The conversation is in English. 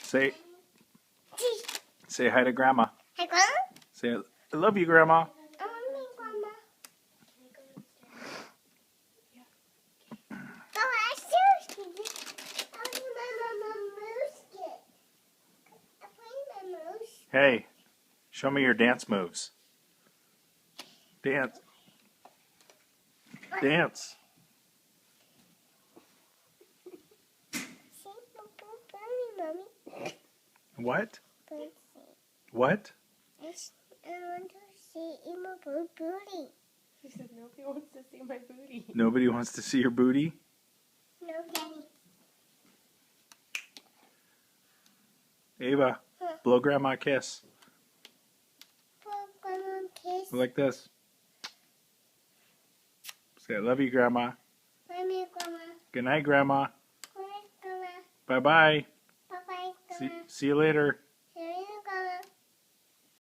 Say, say hi to Grandma. Hi, Grandma. Say, I love you, Grandma. I love you, Grandma. Go upstairs. I want my moose. I play my moose. Hey, show me your dance moves. Dance. Dance. Mommy. What? What? I want to see my booty. She said nobody wants to see my booty. Nobody wants to see your booty? No, Daddy. Ava, blow Grandma a kiss. Grandma kiss. Like this. Say, I love you, Grandma. Love you, Grandma. Good night, Grandma. Good night, Grandma. Bye-bye. Bye-bye, See Grandma. you later.